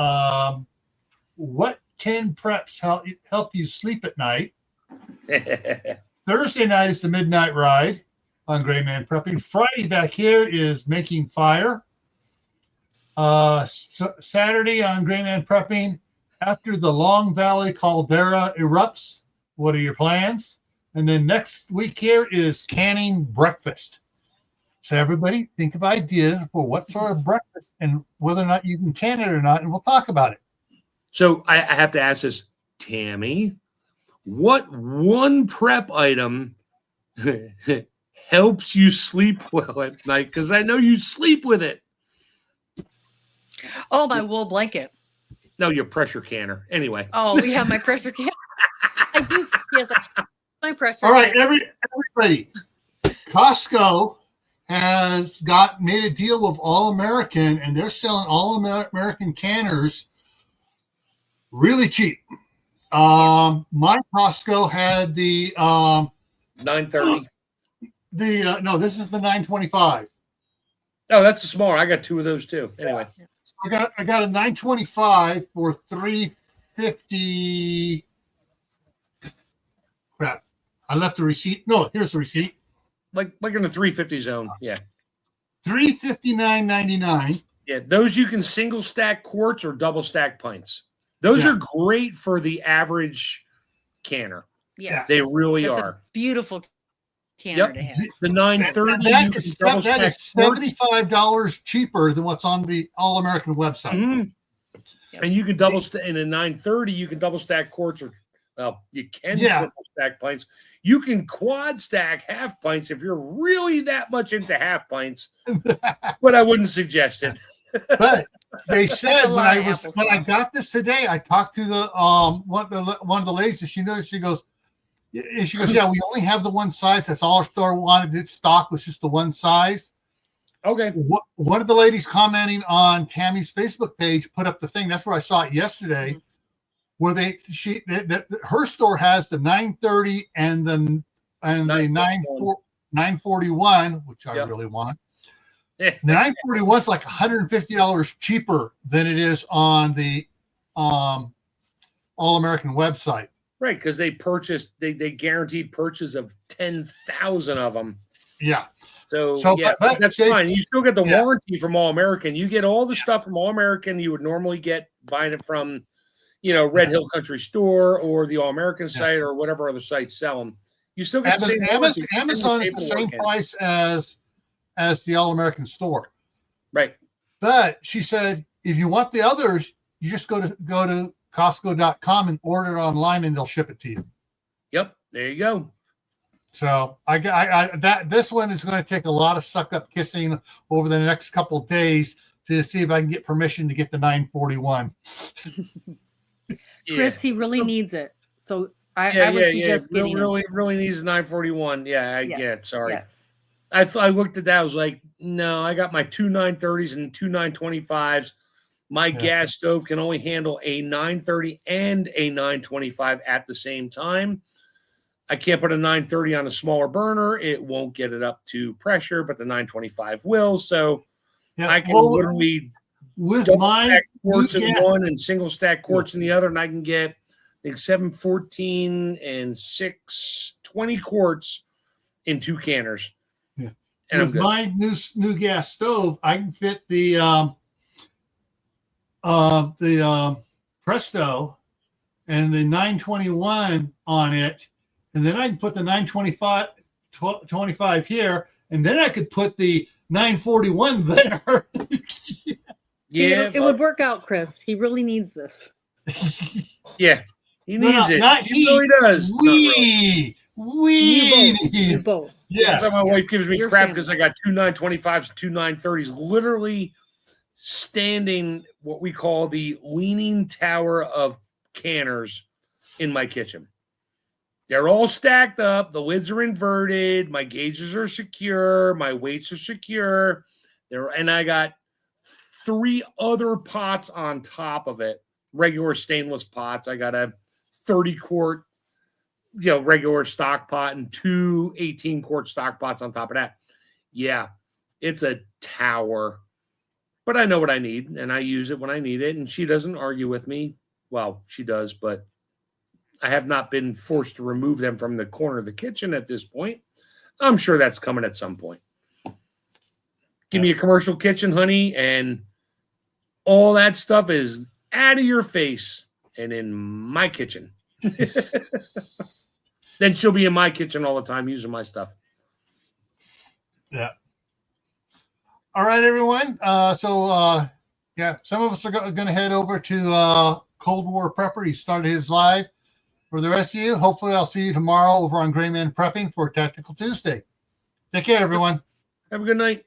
what 10 preps help you sleep at night. Thursday night is the Midnight Ride on Gray Man Prepping. Friday back here is Making Fire. Saturday on Gray Man Prepping, after the Long Valley caldera erupts, what are your plans? And then next week here is canning breakfast. So everybody think of ideas for what sort of breakfast and whether or not you can can it or not, and we'll talk about it. So I have to ask this, Tammy, what one prep item helps you sleep well at night? Because I know you sleep with it. Oh, my wool blanket. No, your pressure canner. Anyway. Oh, we have my pressure canner. I do. Yes, my pressure. All right, everybody. Costco has made a deal with All American, and they're selling All American canners really cheap. My Costco had the 930. No, this is the 925. Oh, that's a smaller. I got two of those too. Anyway. I got a 925 for $350. Crap. I left the receipt. No, here's the receipt. Like in the 350 zone. Yeah. $359.99. Yeah. Those you can single stack quarts or double stack pints. Those are great for the average canner. Yeah. They really It's are. A beautiful canner to have. The 930 that is $75 cheaper than what's on the All American website. Mm-hmm. Yep. And you can double in a 930, you can double stack quarts, or you can triple stack pints. You can quad stack half pints if you're really that much into half pints, but I wouldn't suggest it. But they said when I got this today, I talked to the one of the ladies, and she goes, yeah, we only have the one size. That's all our store wanted. Its stock was just the one size. Okay. One of the ladies commenting on Tammy's Facebook page put up the thing. That's where I saw it yesterday, where her store has the 930 and the 941, which I really want. The 941 is like $150 cheaper than it is on the All American website. Right, because they guaranteed purchase of 10,000 of them. Yeah. So yeah, but that's fine. You still get the warranty from All American. You get all the stuff from All American you would normally get buying it from, Red Hill Country Store or the All American site or whatever other sites sell them. You still get Amazon is the same price as the All American store. Right. But she said if you want the others, you just go to Costco.com and order it online, and they'll ship it to you. Yep, there you go. So this one is going to take a lot of suck up kissing over the next couple of days to see if I can get permission to get the 941. Chris, he really needs it. So I would suggest getting really needs a 941. Sorry. Yes. I looked at that. I was like, no, I got my two 930s and two 925s. My gas stove can only handle a 930 and a 925 at the same time. I can't put a 930 on a smaller burner. It won't get it up to pressure, but the 925 will. So I can literally double stack quarts in one and single stack quarts in the other, and I can get 714 and 620 quarts in two canners. Yeah. And with my new gas stove, I can fit the Presto and the 921 on it, and then I can put the 925 here, and then I could put the 941 there. It would work out, Chris. He really needs this. Yeah, he needs it. He really does. We You both. Yes. That's why my wife gives me Your crap family. because I got 2 925s and 2 930s literally standing what we call the leaning tower of canners in my kitchen. They're all stacked up. The lids are inverted. My gauges are secure. My weights are secure. And I got 3 other pots on top of it, regular stainless pots. I got a 30-quart, regular stock pot and 2 18-quart stock pots on top of that. Yeah, it's a tower. But I know what I need, and I use it when I need it, and she doesn't argue with me. Well, she does, but I have not been forced to remove them from the corner of the kitchen at this point. I'm sure that's coming at some point. Give me a commercial kitchen, honey, and all that stuff is out of your face and in my kitchen. Then she'll be in my kitchen all the time using my stuff. Yeah. All right, everyone. Some of us are going to head over to Cold War Prepper. He started his live. For the rest of you, hopefully I'll see you tomorrow over on Gray Man Prepping for Tactical Tuesday. Take care, everyone. Have a good night.